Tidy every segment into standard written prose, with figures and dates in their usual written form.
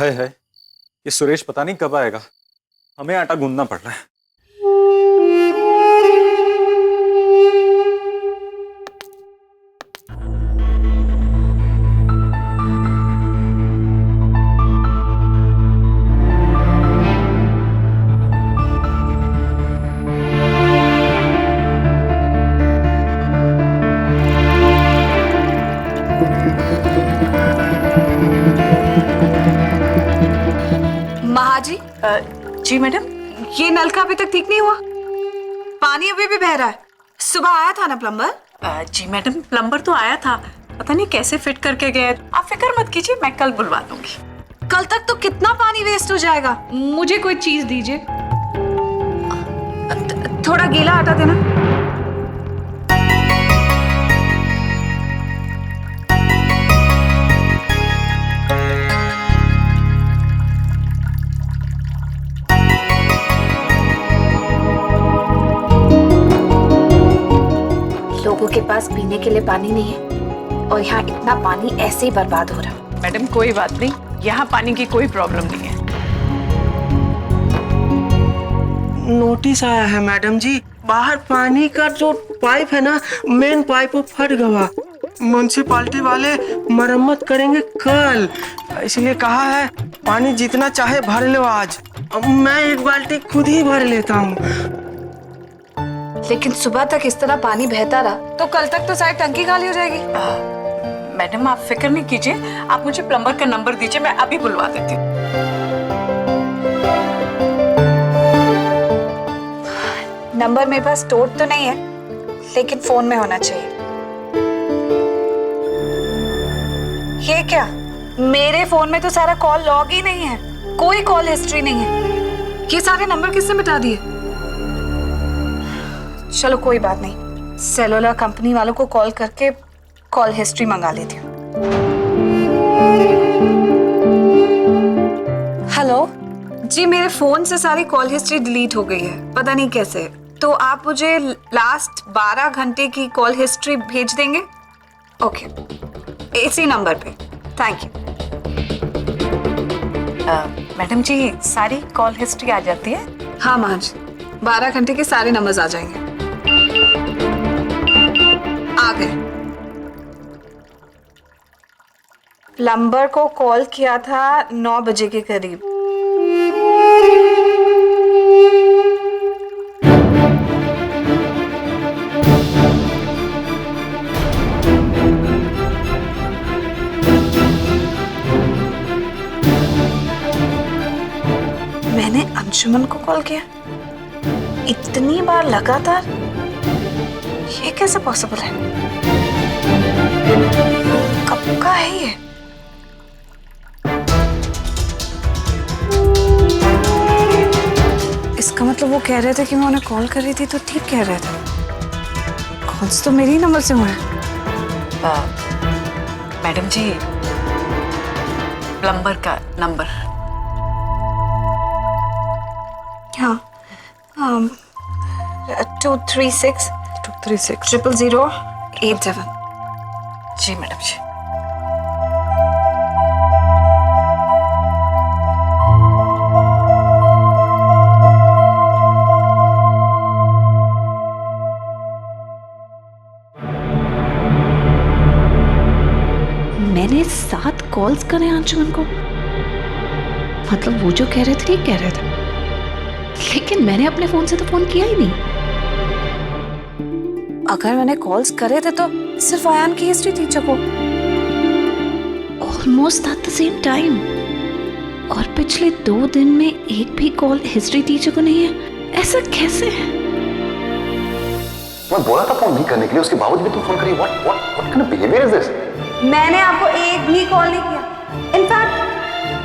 है ये सुरेश पता नहीं कब आएगा। हमें आटा गूंदना पड़ रहा है। महाजी। जी मैडम। ये नल का अभी तक ठीक नहीं हुआ, पानी अभी भी बह रहा है। सुबह आया था ना प्लम्बर? जी मैडम, प्लम्बर तो आया था, पता नहीं कैसे फिट करके गए। आप फिक्र मत कीजिए, मैं कल बुलवा दूंगी। कल तक तो कितना पानी वेस्ट हो जाएगा। मुझे कोई चीज दीजिए, थोड़ा गीला आटा देना। लोगों के पास पीने के लिए पानी नहीं है और यहाँ इतना पानी ऐसे ही बर्बाद हो रहा है। मैडम कोई बात नहीं, यहाँ पानी की कोई प्रॉब्लम नहीं है। नोटिस आया है मैडम जी, बाहर पानी का जो पाइप है ना, मेन पाइप वो फट गया। म्युनिसिपालिटी वाले मरम्मत करेंगे कल, इसलिए कहा है पानी जितना चाहे भर लो आज। मैं एक बाल्टी खुद ही भर लेता हूँ। लेकिन सुबह तक इस तरह पानी बहता रहा तो कल तक तो शायद टंकी खाली हो जाएगी। मैडम आप फिक्र नहीं कीजिए, आप मुझे प्लम्बर का नंबर दीजिए, मैं अभी बुलवा देती हूँ। नंबर मेरे पास स्टोर तो नहीं है, लेकिन फोन में होना चाहिए। ये क्या, मेरे फोन में तो सारा कॉल लॉग ही नहीं है, कोई कॉल हिस्ट्री नहीं है। ये सारे नंबर किसने मिटा दिए? चलो कोई बात नहीं, सेलुलर कंपनी वालों को कॉल करके कॉल हिस्ट्री मंगा लेती हूँ। हेलो जी, मेरे फोन से सारी कॉल हिस्ट्री डिलीट हो गई है, पता नहीं कैसे। तो आप मुझे लास्ट 12 घंटे की कॉल हिस्ट्री भेज देंगे? ओके, इसी नंबर पे। Thank you. मैडम जी सारी कॉल हिस्ट्री आ जाती है? हाँ महाज, 12 घंटे के सारे नंबर्स आ जाएंगे। आ गए। प्लम्बर को कॉल किया था 9 बजे के करीब। मैंने अंशुमन को कॉल किया इतनी बार लगातार, ये कैसे पॉसिबल है? कब का है ये? इसका मतलब वो कह रहे थे कि मैं उन्हें कॉल कर रही थी तो ठीक कह रहे थे। कॉल्स तो मेरे ही नंबर से हुए हैं। मैडम जी प्लम्बर का नंबर। हाँ, 236 00087। जी मैडम जी। मैंने 7 कॉल्स करे अंशुमन को, मतलब वो जो कह रहे थे ठीक कह रहे थे, लेकिन मैंने अपने फोन से तो फोन किया ही नहीं। अगर मैंने कॉल्स करे थे तो सिर्फ आयान की हिस्ट्री टीचर को। Almost at the same time, और पिछले 2 दिन में एक भी कॉल हिस्ट्री टीचर को नहीं है। ऐसा कैसे है? मैं बोला था फोन नहीं करने के लिए, उसके बावजूद भी तुम फोन करी। What kind of behaviour is this? मैंने आपको एक भी कॉल नहीं किया, इनफैक्ट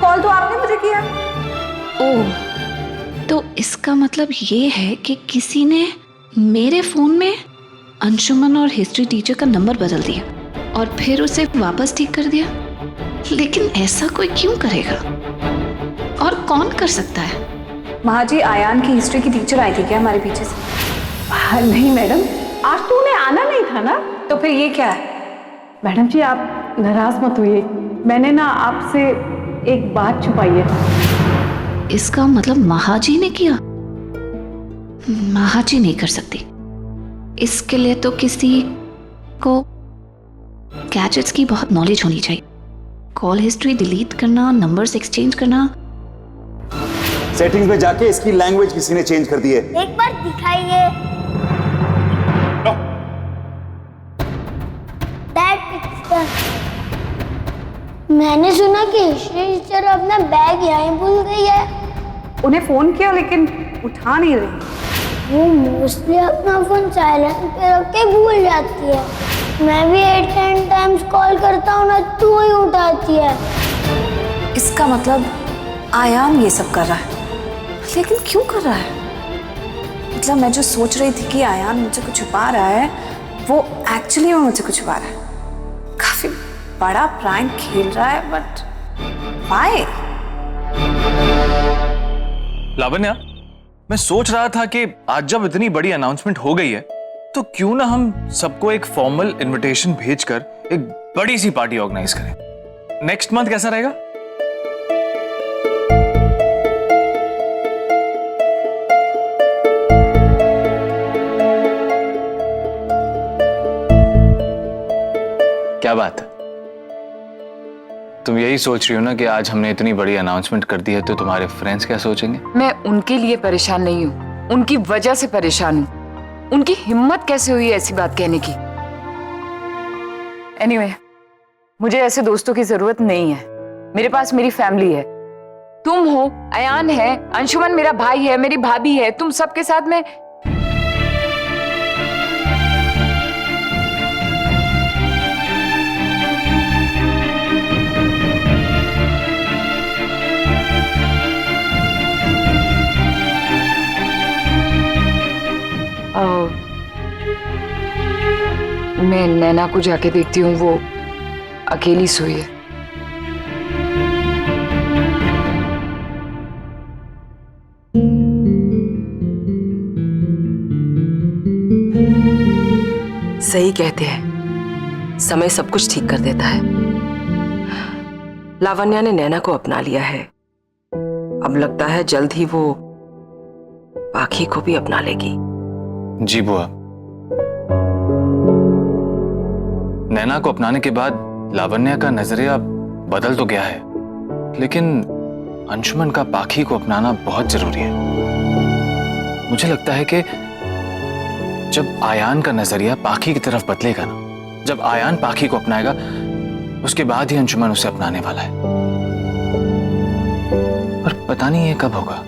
कॉल तो आपने मुझे किया। ओह, तो इसका मतलब ये है कि किसी ने मेरे फोन में अंशुमन और हिस्ट्री टीचर का नंबर बदल दिया और फिर उसे वापस ठीक कर दिया। लेकिन ऐसा कोई क्यों करेगा और कौन कर सकता है? महाजी, आयान की हिस्ट्री की टीचर आई थी क्या हमारे पीछे से? नहीं मैडम, आज तो उन्हें आना नहीं था ना। तो फिर ये क्या है? मैडम जी आप नाराज मत होइए, मैंने ना आपसे एक बात छुपाई है। इसका मतलब महाजी ने किया? महाजी नहीं कर सकती। इसके लिए तो किसी को गैजेट्स की बहुत नॉलेज होनी चाहिए। कॉल हिस्ट्री डिलीट करना, नंबर्स एक्सचेंज करना। सेटिंग्स में जाके इसकी लैंग्वेज किसी ने चेंज कर दी है। एक बार दिखाइए। That picture. मैंने सुना कि हिस्ट्री टीचर अपना बैग यहीं भूल गई है। उन्हें फोन किया लेकिन उठा नहीं रही। वो मोस्टली अपना फोन साइलेंट पे रख के भूल जाती है। मैं भी 8-10 टाइम्स कॉल करता हूँ ना, तू ही उठाती है। इसका मतलब आयान ये सब कर रहा है, लेकिन क्यों कर रहा है? मतलब मैं जो सोच रही थी कि आयान मुझसे कुछ छुपा रहा है, वो एक्चुअली में मुझसे कुछ छुपा रहा है। काफी बड़ा प्रैंक खेल रहा है, बट व्हाई? लावण्या, मैं सोच रहा था कि आज जब इतनी बड़ी अनाउंसमेंट हो गई है तो क्यों ना हम सबको एक फॉर्मल इनविटेशन भेजकर एक बड़ी सी पार्टी ऑर्गेनाइज करें। नेक्स्ट मंथ कैसा रहेगा? क्या बात है? तुम यही सोच रही हो ना कि आज हमने इतनी बड़ी अनाउंसमेंट कर दी है तो तुम्हारे फ्रेंड्स क्या सोचेंगे? मैं उनके लिए परेशान नहीं हूँ, उनकी वजह से परेशान हूँ। उनकी हिम्मत कैसे हुई ऐसी बात कहने की। एनीवे, मुझे ऐसे दोस्तों की जरूरत नहीं है। मेरे पास मेरी फैमिली है। तुम हो, अयान है, अंशुमन मेरा भाई है, मेरी भाभी है। तुम सबके साथ में मैं नैना को जाके देखती हूँ, वो अकेली सोई है। सही कहते हैं, समय सब कुछ ठीक कर देता है। लावण्या ने नैना को अपना लिया है। अब लगता है जल्द ही वो पाखी को भी अपना लेगी। जी बुआ, नैना को अपनाने के बाद लावण्या का नजरिया बदल तो गया है, लेकिन अंशुमन का पाखी को अपनाना बहुत जरूरी है। मुझे लगता है कि जब आयान का नजरिया पाखी की तरफ बदलेगा ना, जब आयान पाखी को अपनाएगा, उसके बाद ही अंशुमन उसे अपनाने वाला है। पर पता नहीं ये कब होगा।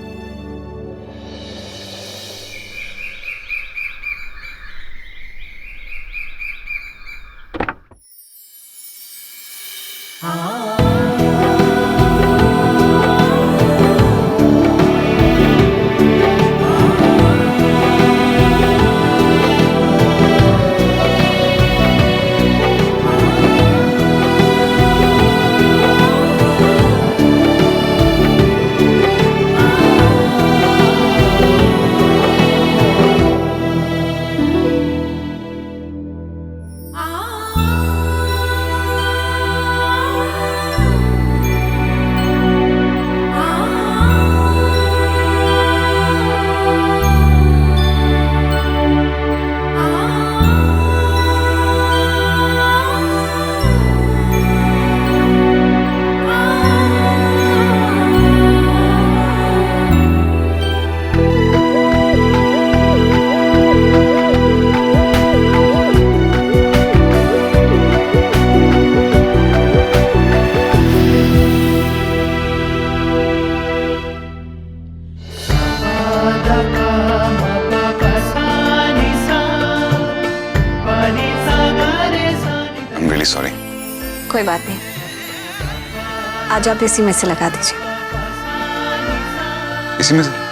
सॉरी। कोई बात नहीं, आज आप इसी में से लगा दीजिए। इसी में से?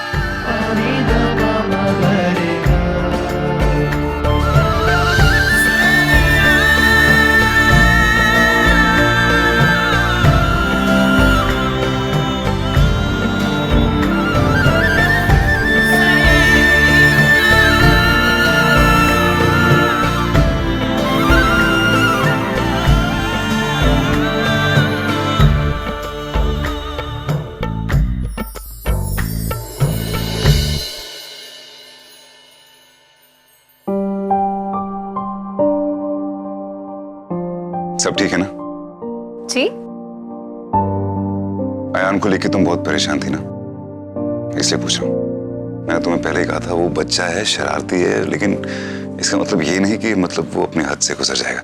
सब ठीक है ना? जी अयान को लेके तुम बहुत परेशान थी ना, इसलिए पूछ रहा हूँ। मैंने तुम्हें पहले ही कहा था वो बच्चा है, शरारती है, लेकिन इसका मतलब ये नहीं कि मतलब वो अपने हद से गुजर जाएगा।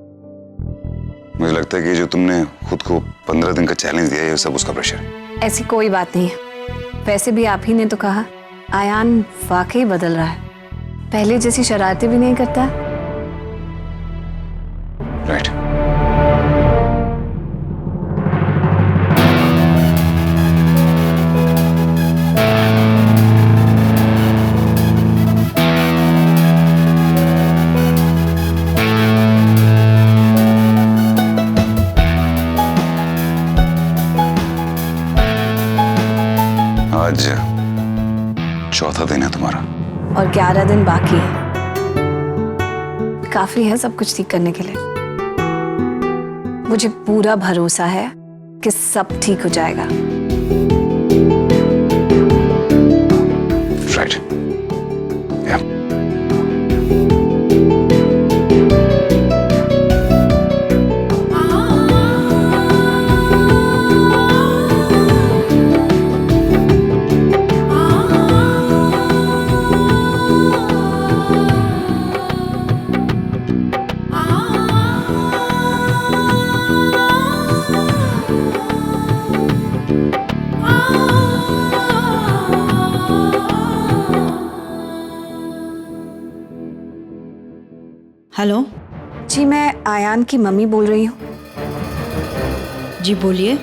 मुझे लगता है कि जो तुमने खुद को 15 दिन का चैलेंज दिया है, ये सब उसका प्रेशर है। ऐसी कोई बात नहीं है। वैसे भी आप ही ने तो कहा आयान वाकई बदल रहा है, पहले जैसी शरारतें भी नहीं करता। राइट। आज चौथा दिन है तुम्हारा और 11 दिन बाकी है। काफी है सब कुछ ठीक करने के लिए। मुझे पूरा भरोसा है कि सब ठीक हो जाएगा। राइट। हेलो जी, मैं आयान की मम्मी बोल रही हूँ। जी बोलिए।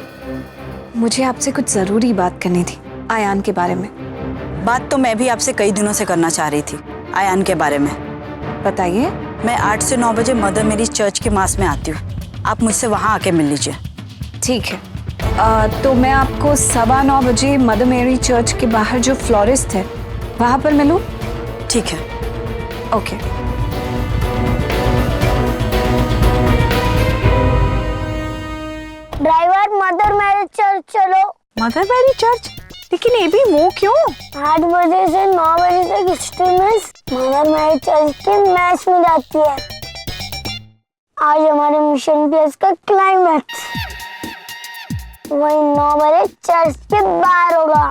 मुझे आपसे कुछ जरूरी बात करनी थी आयान के बारे में। बात तो मैं भी आपसे कई दिनों से करना चाह रही थी आयान के बारे में। बताइए। मैं 8 से 9 बजे मदर मेरी चर्च के मास में आती हूँ, आप मुझसे वहाँ आके मिल लीजिए। ठीक है। तो मैं आपको 9:15 बजे मदर मेरी चर्च के बाहर जो फ्लोरिस्ट है वहाँ पर मिलूँ? ठीक है। Okay. Driver mother marriage church चलो। Mother Mary church? लेकिन ये भी वो क्यों? 8 बजे से 9 बजे तक स्टूडेंट्स मदर मैरिज चर्च के मैच में जाती है। आज हमारे मिशन प्लस का क्लाइमैक्स वही 9 बजे चर्च के बाहर होगा।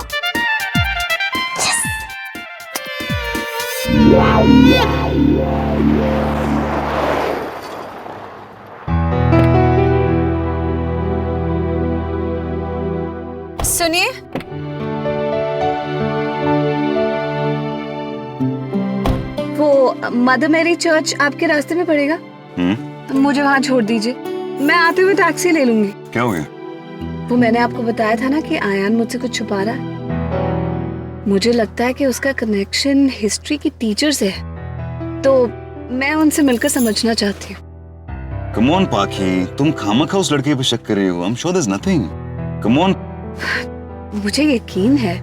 सुनिए, वो मदर मेरी चर्च आपके रास्ते में पड़ेगा? मुझे वहाँ छोड़ दीजिए, मैं आते हुए टैक्सी ले लूंगी। क्या हो गया? वो मैंने आपको बताया था ना कि आयान मुझसे कुछ छुपा रहा है। मुझे लगता है कि उसका कनेक्शन हिस्ट्री की टीचर से है, तो मैं उनसे मिलकर समझना चाहती हूँ। कम ऑन पाखी, तुम खामखा उस लड़के पे शक कर रही हो। I am sure there is nothing. Come on. मुझे यकीन है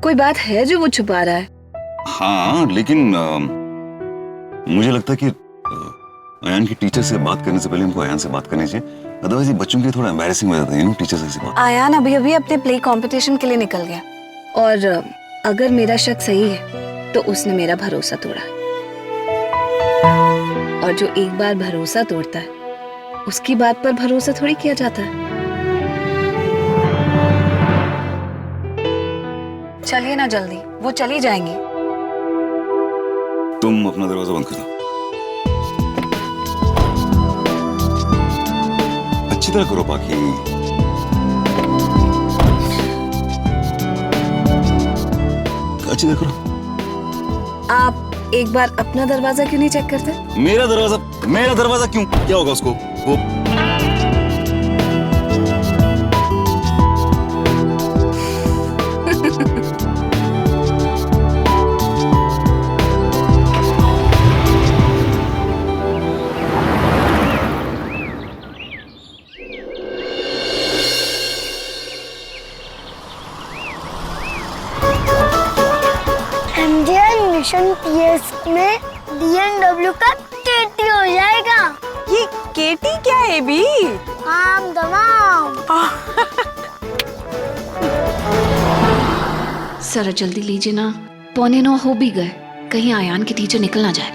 कोई बात है जो वो छुपा रहा है। हाँ, लेकिन मुझे लगता है कि अयान की टीचर से बात करने से पहले हमको अयान से बात करनी चाहिए, अदरवाइज ये बच्चों के लिए थोड़ा एम्बैरेसिंग हो जाता है, यू नो, टीचर से ऐसी बात। आयान अभी अभी अपने प्ले कंपटीशन के लिए निकल गया, और अगर मेरा शक सही है तो उसने मेरा भरोसा तोड़ा, और जो एक बार भरोसा तोड़ता है उसकी बात पर भरोसा थोड़ी किया जाता है। चलिए ना जल्दी, वो चली जाएंगी। तुम अपना दरवाजा बंद कर दो, अच्छी तरह करो पाखी। अच्छी तरह करो। आप एक बार अपना दरवाजा क्यों नहीं चेक करते? मेरा दरवाजा क्यों? क्या होगा उसको? वो मिशन पीएस में DNW का केटी हो जाएगा। ये केटी क्या है बी? आम तमाम। सर जल्दी लीजिए ना, 8:45 हो भी गए, कहीं आयान की टीचर निकल ना जाए।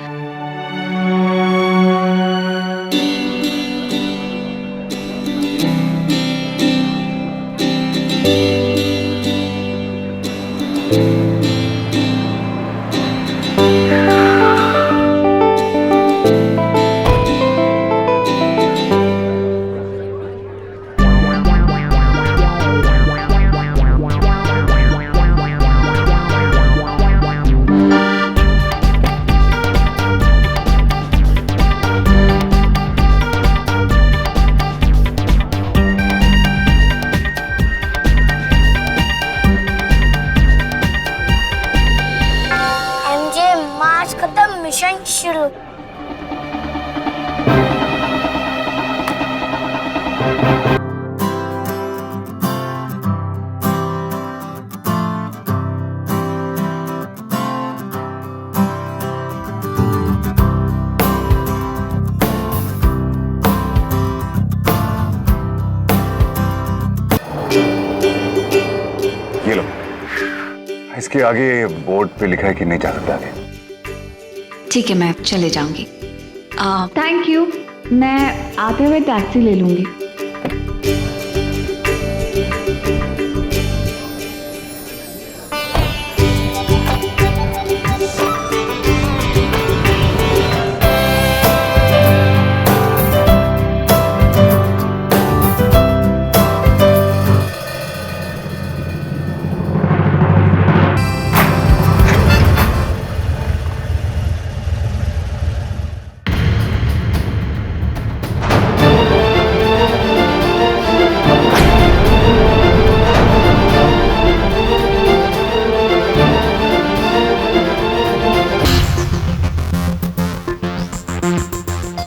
इसके आगे बोर्ड पे लिखा है कि नहीं जा सकता आगे। ठीक है, मैं चले जाऊंगी। थैंक यू, मैं आते हुए टैक्सी ले लूंगी।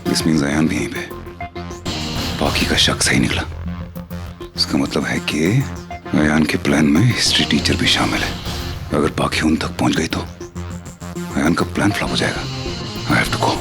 दिस मीन्स अयान भी यहीं पे। बाकी का शक सही निकला। इसका मतलब है कि अयान के प्लान में हिस्ट्री टीचर भी शामिल है। अगर बाकी उन तक पहुंच गई तो अयान का प्लान फ्लॉप हो जाएगा। I have to go.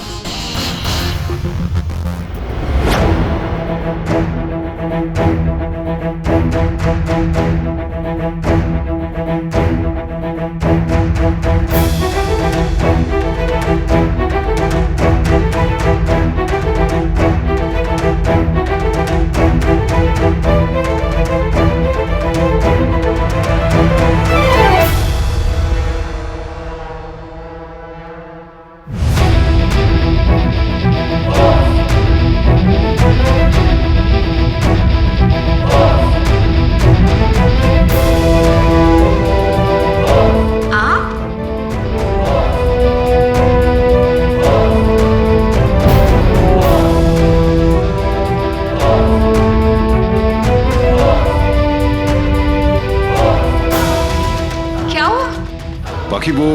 बाकी वो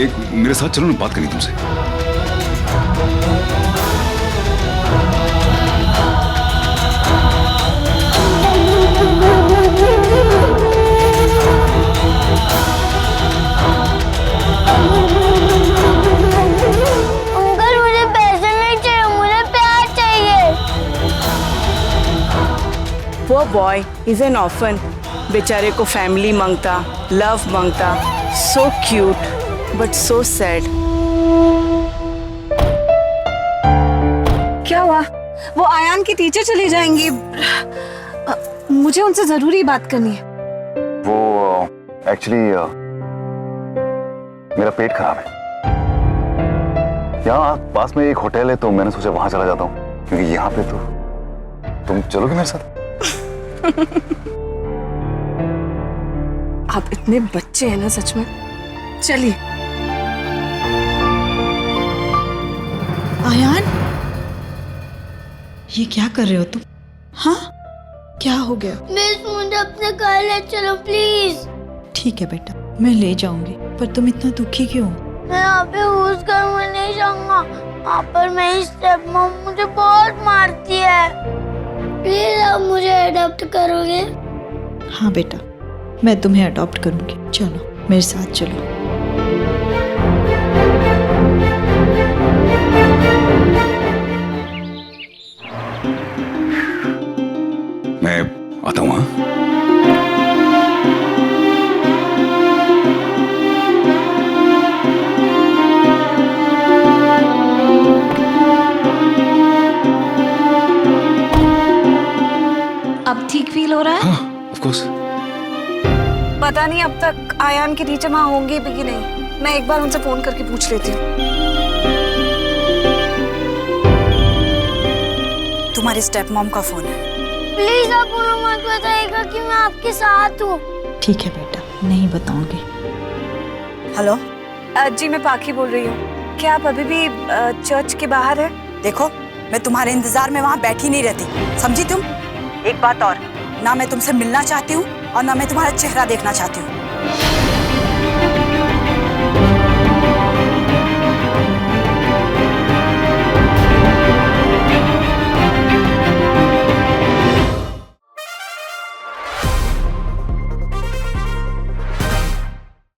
एक मेरे साथ चलो ना, बात करनी तुमसे। अंकल मुझे पैसे नहीं चाहिए, मुझे प्यार चाहिए। वो बॉय इज एन ऑर्फन, बेचारे को फैमिली मांगता, लव मांगता। So cute but so sad. क्या हुआ? वो आयान की टीचर चली जाएंगी। मुझे उनसे जरूरी बात करनी है। वो एक्चुअली मेरा पेट खराब है। यहाँ पास में एक होटल है तो मैंने सोचा वहां चला जाता हूँ, क्योंकि यहाँ पे तो तुम चलोगे मेरे साथ? आप इतने बच्चे हैं ना सच में। चलिए। आयान, ये क्या कर रहे हो तुम? हाँ, क्या हो गया? मिस मुझे अपने घर ले चलो प्लीज। ठीक है बेटा, मैं ले जाऊंगी, पर तुम इतना दुखी क्यों? मैं यहाँ पे उस घर में नहीं जाऊंगा। वहाँ पर मेरी स्टेप मॉम मुझे बहुत मारती है। प्लीज आप मुझे अडॉप्ट करोगे? हाँ बेटा, मैं तुम्हें अडॉप्ट करूंगी। चलो मेरे साथ चलो। मैं आता हूँ। अब ठीक फील हो रहा है? हाँ, ऑफ कोर्स। पता नहीं अब तक आयान की टीचर वहाँ होंगी भी कि नहीं। मैं एक बार उनसे फोन करके पूछ लेती हूँ। तुम्हारे स्टेप मॉम का फोन है। प्लीज आप उन्हें मत बताइएगा कि मैं आपके साथ हूँ। ठीक है बेटा, नहीं बताऊंगी। हेलो जी मैं पाखी बोल रही हूँ। क्या आप अभी भी चर्च के बाहर है? देखो, मैं तुम्हारे इंतजार में वहाँ बैठी नहीं रहती, समझी तुम? एक बात और, ना मैं तुमसे मिलना चाहती हूँ और ना मैं तुम्हारा चेहरा देखना चाहती हूँ।